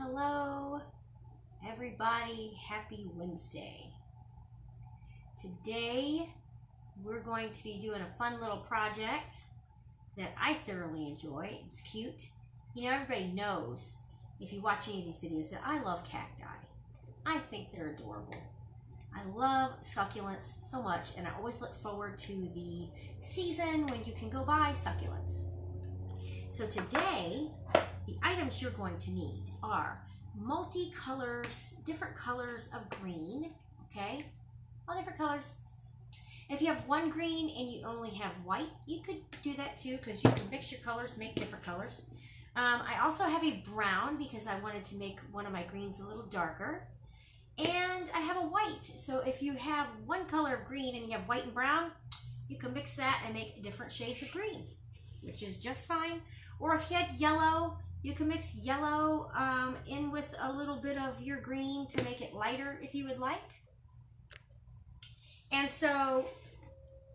Hello, everybody. Happy Wednesday. Today, we're going to be doing a fun little project that I thoroughly enjoy. It's cute. You know, everybody knows, if you watch any of these videos, that I love cacti. I think they're adorable. I love succulents so much, and I always look forward to the season when you can go buy succulents. So today, the items you're going to need are multi-colors, different colors of green, okay? All different colors. If you have one green and you only have white, you could do that too, because you can mix your colors, make different colors. I also have a brown because I wanted to make one of my greens a little darker. And I have a white. So if you have one color of green and you have white and brown, you can mix that and make different shades of green, which is just fine. Or if you had yellow, you can mix yellow in with a little bit of your green to make it lighter if you would like. And so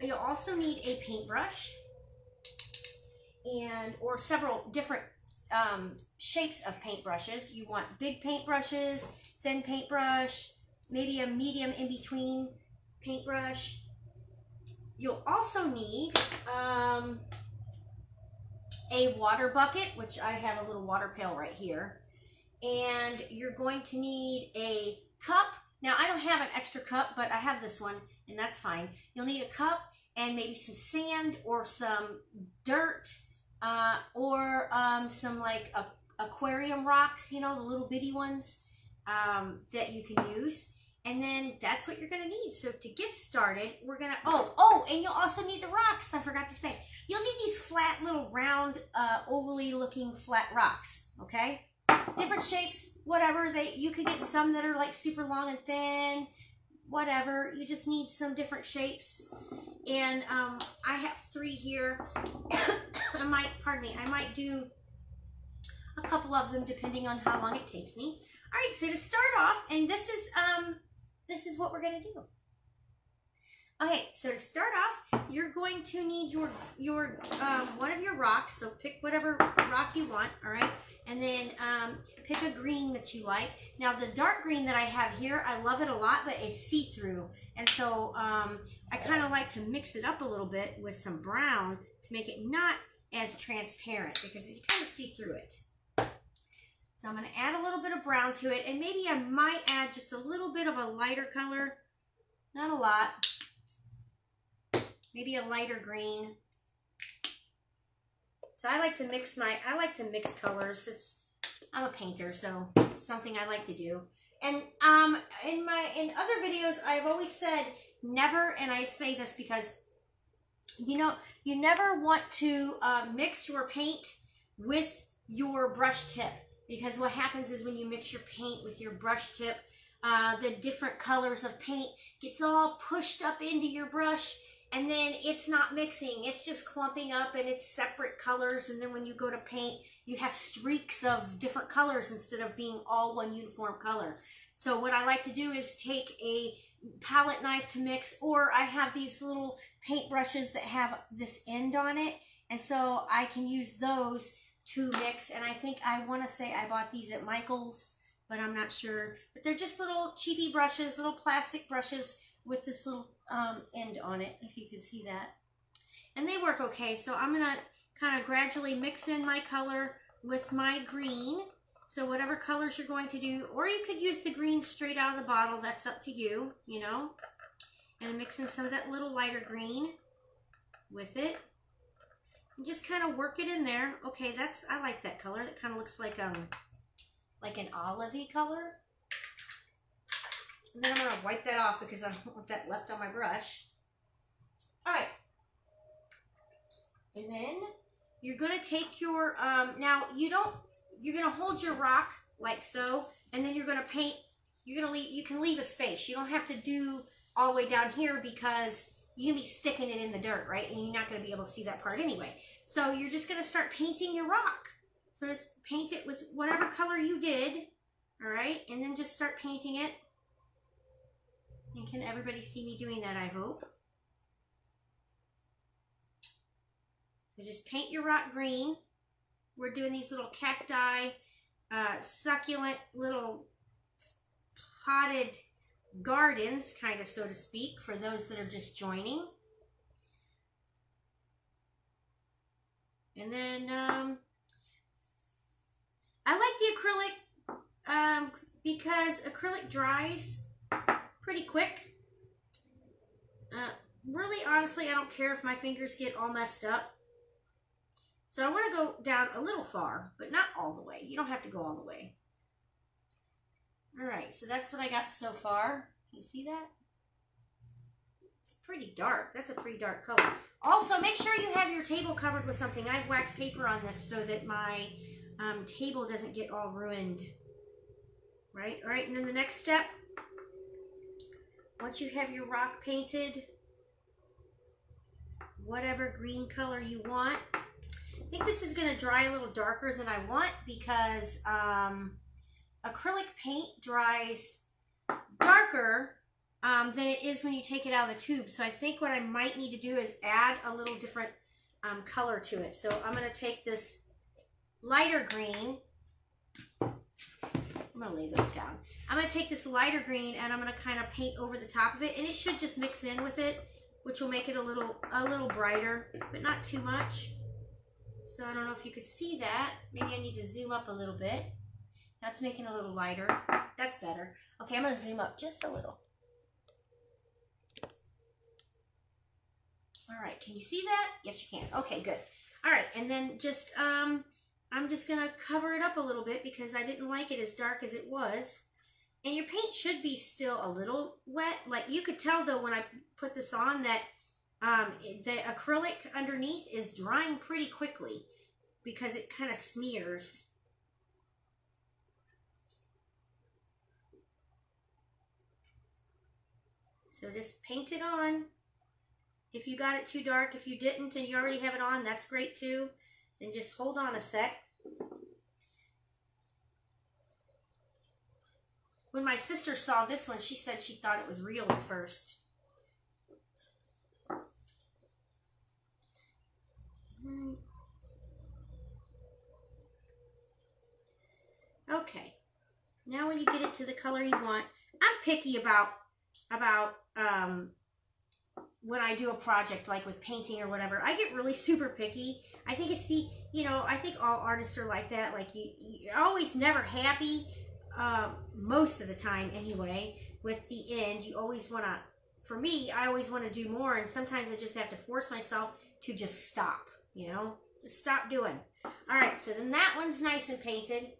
you'll also need a paintbrush or several different shapes of paintbrushes. You want big paintbrushes, thin paintbrush, maybe a medium in between paintbrush. You'll also need a water bucket, which I have a little water pail right here. And you're going to need a cup. Now, I don't have an extra cup, but I have this one, and that's fine. You'll need a cup and maybe some sand or some dirt or some like aquarium rocks, you know, the little bitty ones that you can use. And then that's what you're going to need. So to get started, we're going to, and you'll also need the rocks. I forgot to say. You'll need these flat little round, ovally looking flat rocks, okay? Different shapes, whatever. You could get some that are like super long and thin, whatever. You just need some different shapes. And I have 3 here. I might do a couple of them depending on how long it takes me. All right, so to start off, and this is what we're going to do. Okay, so to start off, you're going to need your one of your rocks. So pick whatever rock you want, all right? And then pick a green that you like. Now, the dark green that I have here, I love it a lot, but it's see-through. And so I kind of like to mix it up a little bit with some brown to make it not as transparent, because you kind of see through it. So I'm going to add a little bit of brown to it, and maybe I might add just a little bit of a lighter color. Not a lot. Maybe a lighter green. So I like to mix colors. I'm a painter, so it's something I like to do. And in other videos, I've always said never, and I say this because you know, you never want to mix your paint with your brush tip, because what happens is when you mix your paint with your brush tip, the different colors of paint gets all pushed up into your brush, and then it's not mixing. It's just clumping up, and it's separate colors, and then when you go to paint, you have streaks of different colors instead of being all one uniform color. So what I like to do is take a palette knife to mix, or I have these little paint brushes that have this end on it, and so I can use those to mix. And I think I want to say I bought these at Michael's, but I'm not sure. But they're just little cheapy brushes, little plastic brushes with this little end on it, if you can see that. And they work okay. So I'm going to kind of gradually mix in my color with my green. So whatever colors you're going to do, or you could use the green straight out of the bottle. That's up to you, you know. And I'm mixing some of that little lighter green with it. And just kind of work it in there. Okay, I like that color. That kind of looks like an olivey color. And then I'm going to wipe that off because I don't want that left on my brush. All right. And then you're going to take your, you're going to hold your rock like so, and then you're going to paint. You can leave a space. You don't have to do all the way down here because you can be sticking it in the dirt, right? And you're not going to be able to see that part anyway. So you're just going to start painting your rock. So just paint it with whatever color you did, all right? And then just start painting it. And can everybody see me doing that, I hope? So just paint your rock green. We're doing these little cacti succulent little potted gardens, kind of, so to speak, for those that are just joining. And then I like the acrylic because acrylic dries pretty quick. Really, honestly, I don't care if my fingers get all messed up. So I want to go down a little far, but not all the way. You don't have to go all the way. All right, so that's what I got so far. Can you see that? It's pretty dark. That's a pretty dark color. Also, make sure you have your table covered with something. I have wax paper on this so that my table doesn't get all ruined. Right? All right, and then the next step, once you have your rock painted, whatever green color you want. I think this is going to dry a little darker than I want because acrylic paint dries darker than it is when you take it out of the tube. So I think what I might need to do is add a little different color to it. So I'm going to take this lighter green. I'm going to lay those down. I'm going to take this lighter green and I'm going to kind of paint over the top of it, and it should just mix in with it, which will make it a little brighter, but not too much. So I don't know if you could see that. Maybe I need to zoom up a little bit. That's making it a little lighter. That's better. Okay, I'm going to zoom up just a little. All right, can you see that? Yes, you can. Okay, good. All right, and then just, I'm just going to cover it up a little bit because I didn't like it as dark as it was. And your paint should be still a little wet. Like, you could tell, though, when I put this on that the acrylic underneath is drying pretty quickly because it kind of smears. So just paint it on. If you got it too dark, if you didn't and you already have it on, that's great too. Then just hold on a sec. When my sister saw this one, she said she thought it was real at first. Okay, now when you get it to the color you want, I'm picky about when I do a project like with painting or whatever. I get really super picky. I think it's the, I think all artists are like that. Like you're always never happy, most of the time anyway, with the end. You always want to, for me, I always want to do more, and sometimes I just have to force myself to just stop, just stop doing. All right, so then that one's nice and painted.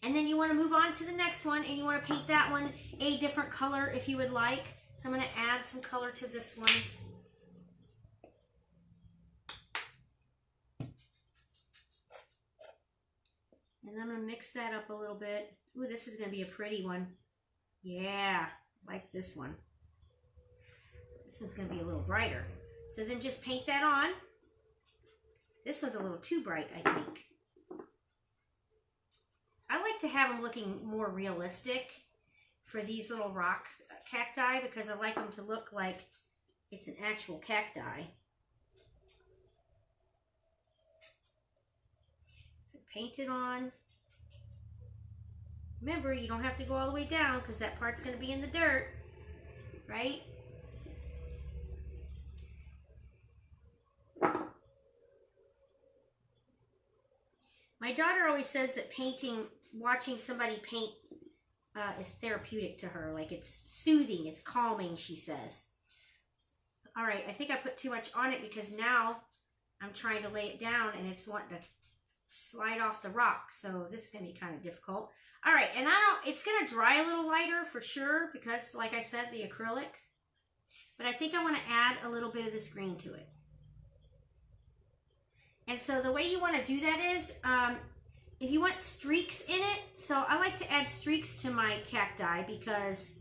And then you want to move on to the next one, and you want to paint that one a different color if you would like. So I'm going to add some color to this one. And I'm going to mix that up a little bit. Ooh, this is going to be a pretty one. Yeah, like this one. This one's going to be a little brighter. So then just paint that on. This one's a little too bright, I think. I like to have them looking more realistic for these little rock cacti because I like them to look like it's an actual cacti. So paint it on. Remember, you don't have to go all the way down because that part's going to be in the dirt, right? My daughter always says that watching somebody paint is therapeutic to her. Like it's soothing, it's calming, she says. All right, I think I put too much on it because now I'm trying to lay it down and it's wanting to slide off the rock. So this is going to be kind of difficult. All right, and it's going to dry a little lighter for sure because, like I said, the acrylic. But I think I want to add a little bit of this green to it. And so the way you want to do that is, if you want streaks in it, so I like to add streaks to my cacti because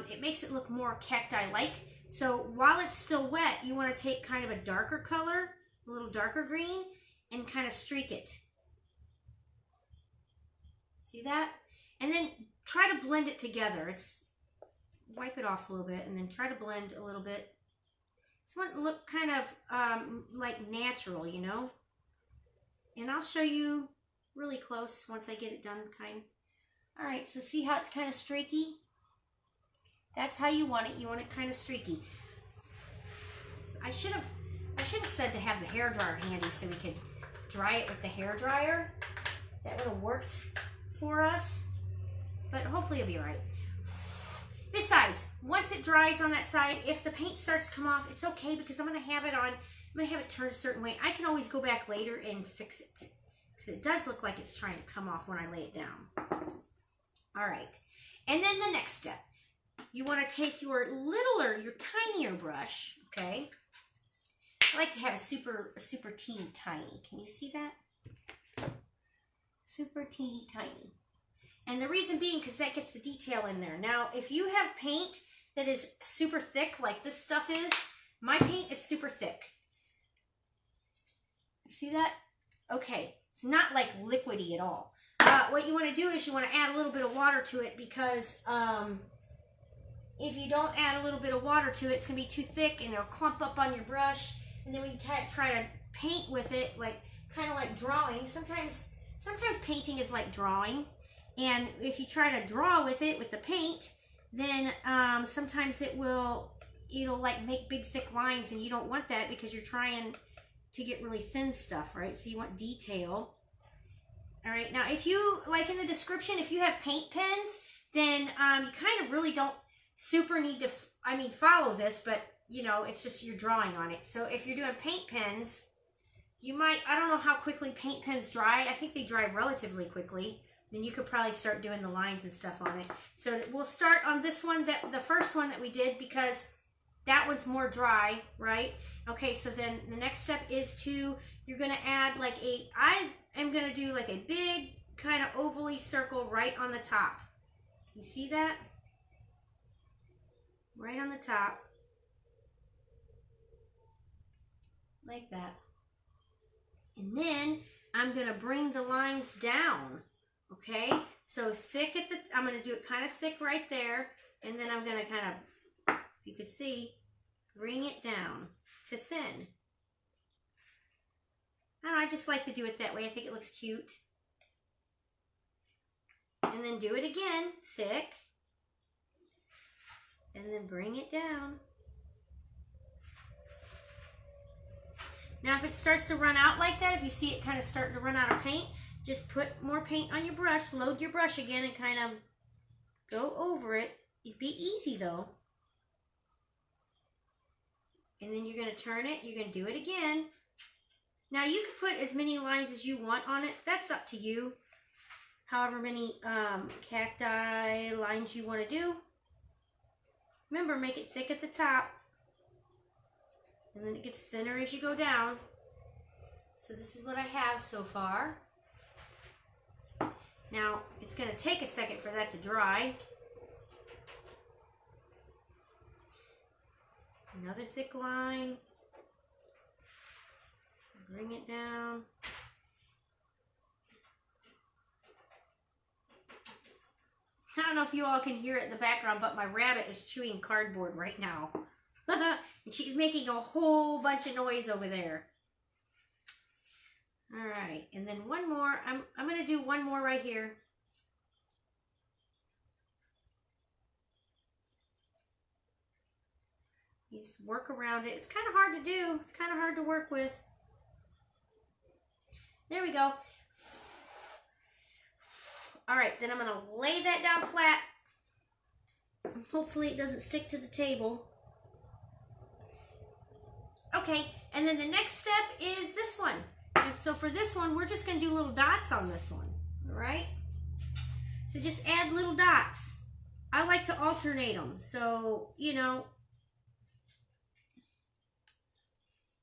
it makes it look more cacti-like. So while it's still wet, you want to take kind of a darker color, a little darker green, and kind of streak it. See that? And then try to blend it together. Wipe it off a little bit and then try to blend a little bit. Just want it to look kind of like natural, And I'll show you really close once I get it done, kind. All right, so see how it's kind of streaky? That's how you want it. You want it kind of streaky. I should have said to have the hairdryer handy so we could dry it with the hairdryer. That would have worked for us, but hopefully it'll be all right. Besides, once it dries on that side, if the paint starts to come off, it's okay because I'm going to have it on. I'm going to have it turned a certain way. I can always go back later and fix it because it does look like it's trying to come off when I lay it down. All right, and then the next step, you want to take your your tinier brush. Okay, I like to have a super teeny tiny. Can you see that? Super teeny tiny. And the reason being because that gets the detail in there. Now, if you have paint that is super thick, like this stuff is, my paint is super thick. See that? Okay, it's not like liquidy at all. What you want to do is you want to add a little bit of water to it because if you don't add a little bit of water to it, it's going to be too thick and it'll clump up on your brush. And then when you try to paint with it, like kind of like drawing, sometimes painting is like drawing. And if you try to draw with it, with the paint, then sometimes it'll like make big thick lines, and you don't want that because you're trying to get really thin stuff, right? So you want detail. All right, now if you, like in the description, if you have paint pens, then you kind of really don't super need to, follow this, but you know, it's just you're drawing on it. So if you're doing paint pens, you might, I don't know how quickly paint pens dry. I think they dry relatively quickly. Then you could probably start doing the lines and stuff on it. So we'll start on this one, the first one that we did, because that one's more dry, right? Okay, so then the next step is you're gonna add like I am gonna do like a big kind of ovally circle right on the top. You see that? Right on the top. Like that. And then I'm gonna bring the lines down. Okay, so thick I'm going to do it kind of thick right there, and then I'm going to kind of, you could see, bring it down to thin. And I just like to do it that way. I think it looks cute. And then do it again, thick, and then bring it down. Now if it starts to run out like that, if you see it kind of starting to run out of paint, just put more paint on your brush, load your brush again, and kind of go over it. It'd be easy though. And then you're going to turn it, you're going to do it again. Now you can put as many lines as you want on it. That's up to you. However many cacti lines you want to do. Remember, make it thick at the top. And then it gets thinner as you go down. So this is what I have so far. Now, it's going to take a second for that to dry. Another thick line. Bring it down. I don't know if you all can hear it in the background, but my rabbit is chewing cardboard right now. And she's making a whole bunch of noise over there. All right, and then one more. I'm going to do one more right here. You just work around it. It's kind of hard to do. It's kind of hard to work with. There we go. All right, then I'm going to lay that down flat. Hopefully it doesn't stick to the table. Okay, and then the next step is this one. And so for this one, we're just going to do little dots on this one, all right? So just add little dots. I like to alternate them, so, you know,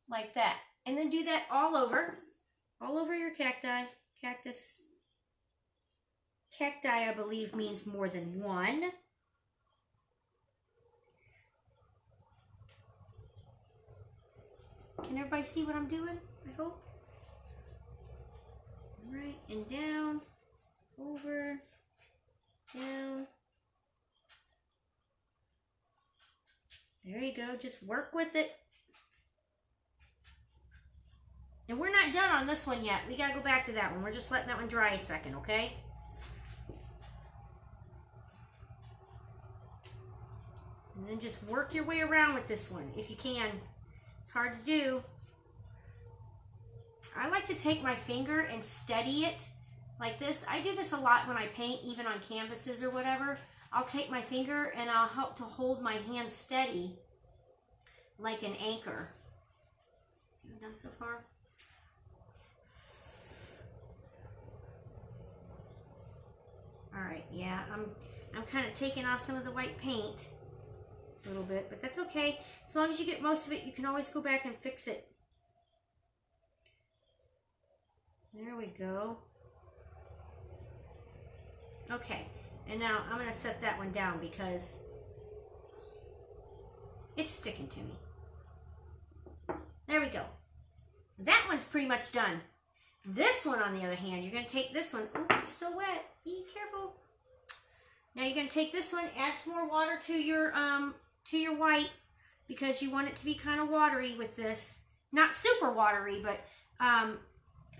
like that. And then do that all over your cacti, cactus. Cacti, I believe, means more than one. Can everybody see what I'm doing? I hope. All right, and down, over, down. There you go. Just work with it. And we're not done on this one yet. We gotta go back to that one. We're just letting that one dry a second, okay? And then just work your way around with this one if you can. It's hard to do. I like to take my finger and steady it like this. I do this a lot when I paint, even on canvases or whatever. I'll take my finger and I'll help to hold my hand steady like an anchor. See what I've done so far? All right, yeah, I'm kind of taking off some of the white paint a little bit, but that's okay. As long as you get most of it, you can always go back and fix it. There we go. Okay, and now I'm going to set that one down because it's sticking to me. There we go. That one's pretty much done. This one, on the other hand, you're going to take this one. Oh, it's still wet. Be careful. Now you're going to take this one, add some more water to your white because you want it to be kind of watery with this. Not super watery, but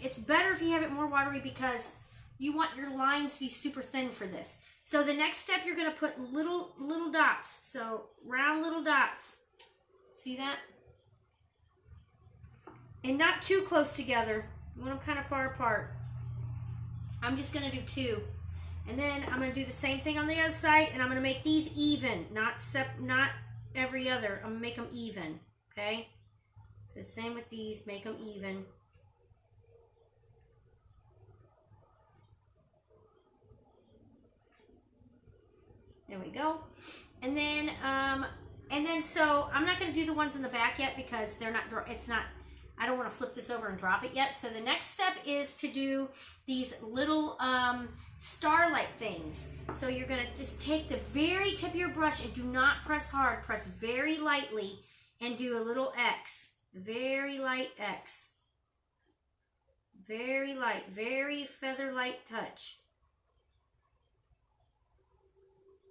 it's better if you have it more watery because you want your lines to be super thin for this. So the next step, you're going to put little dots. So round little dots. See that? And not too close together. You want them kind of far apart. I'm just going to do 2. And then I'm going to do the same thing on the other side, and I'm going to make these even, not every other. I'm going to make them even, okay? So same with these, make them even. There we go. And then so I'm not going to do the ones in the back yet because they're not, I don't want to flip this over and drop it yet. So the next step is to do these little starlight things. So you're going to just take the very tip of your brush and do not press hard. Press very lightly and do a little X. Very light X. Very light, very feather light touch.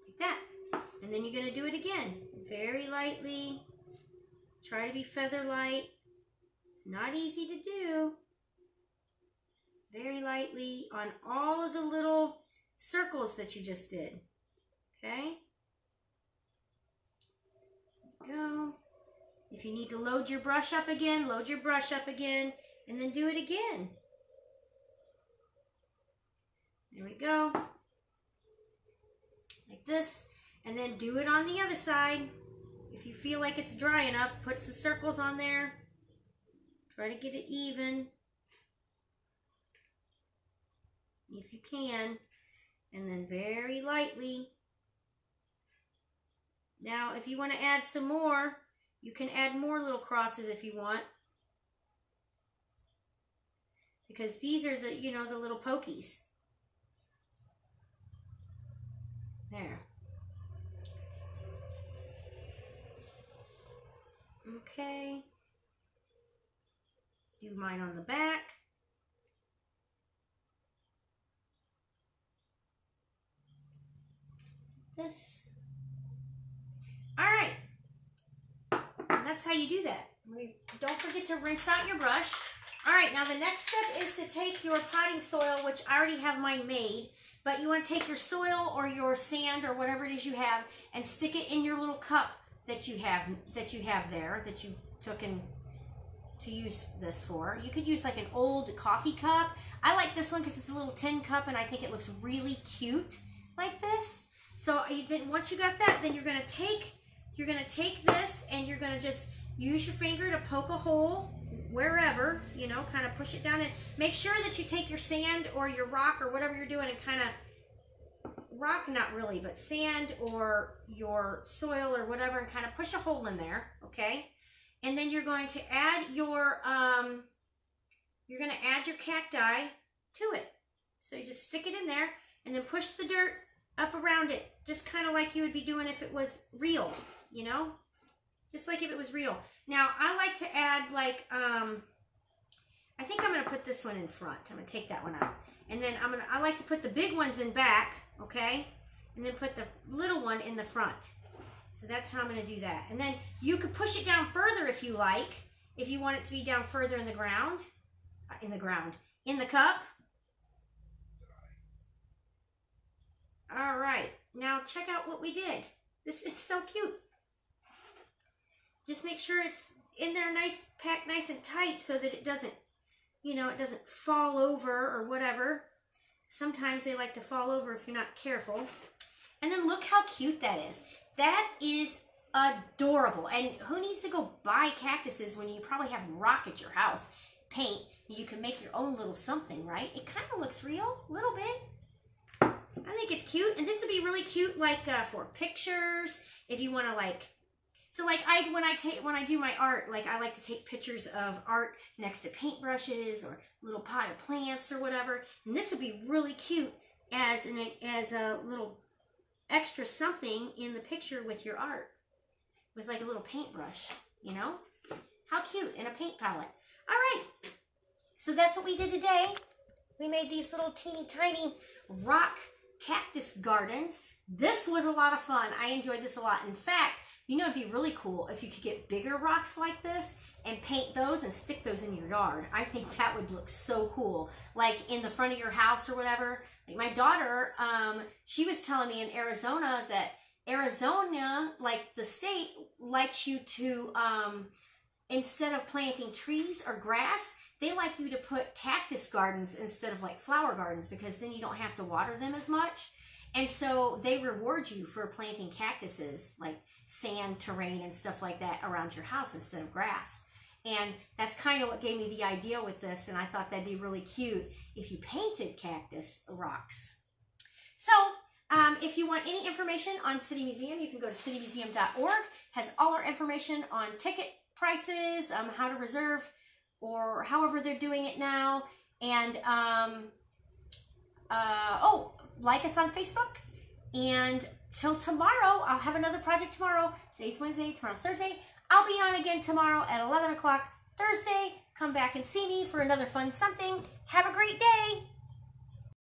Like that. And then you're going to do it again. Very lightly. Try to be feather light. Not easy to do. Very lightly on all of the little circles that you just did. Okay? Go. If you need to load your brush up again, load your brush up again, and then do it again. There we go. Like this. And then do it on the other side. If you feel like it's dry enough, put some circles on there. Try to get it even, if you can, and then very lightly. Now, if you want to add some more, you can add more little crosses if you want, because these are the, you know, the little pokies. There. Okay. Do mine on the back. This. All right. And that's how you do that. Don't forget to rinse out your brush. All right, now the next step is to take your potting soil, which I already have mine made, but you want to take your soil or your sand or whatever it is you have and stick it in your little cup that you have there, that you took and to use this for. You could use like an old coffee cup. I like this one because it's a little tin cup and I think it looks really cute like this. So then once you got that, then you're gonna take this and you're gonna just use your finger to poke a hole wherever, you know, kind of push it down and make sure that you take your sand or your rock or whatever you're doing and kind of rock, not really, but sand or your soil or whatever, and kind of push a hole in there, okay? And then you're going to add your cacti to it. So you just stick it in there and then push the dirt up around it, just kind of like you would be doing if it was real, you know? Just like if it was real. Now, I like to add like, I think I'm going to put this one in front. I'm going to take that one out. And then I like to put the big ones in back, okay? And then put the little one in the front. So that's how I'm going to do that. And then you could push it down further if you like, if you want it to be down further in the ground. in the ground. In the cup. All right, now check out what we did. This is so cute. Just make sure it's in there nice, packed nice and tight so that it doesn't, you know, it doesn't fall over or whatever. Sometimes they like to fall over if you're not careful. And then look how cute that is. That is adorable. And who needs to go buy cactuses when you probably have rock at your house? Paint. You can make your own little something, right? It kind of looks real, a little bit. I think it's cute. And this would be really cute like for pictures. If you want to like, so like when I do my art, like I like to take pictures of art next to paintbrushes or little potted plants or whatever. And this would be really cute as a little extra something in the picture with your art. With like a little paintbrush, you know? How cute, in a paint palette. All right, so that's what we did today. We made these little teeny tiny rock cactus gardens. This was a lot of fun. I enjoyed this a lot. In fact, you know, it'd be really cool if you could get bigger rocks like this and paint those and stick those in your yard. I think that would look so cool. Like in the front of your house or whatever. Like my daughter, she was telling me in Arizona that Arizona, like the state, likes you to, instead of planting trees or grass, they like you to put cactus gardens instead of like flower gardens because then you don't have to water them as much. And so they reward you for planting cactuses, like sand, terrain, and stuff like that around your house instead of grass. And that's kind of what gave me the idea with this, and I thought that'd be really cute if you painted cactus rocks. So, if you want any information on City Museum, you can go to citymuseum.org. Has all our information on ticket prices, how to reserve, or however they're doing it now. And, like us on Facebook. And till tomorrow, I'll have another project tomorrow. Today's Wednesday, tomorrow's Thursday. I'll be on again tomorrow at 11 o'clock Thursday. Come back and see me for another fun something. Have a great day.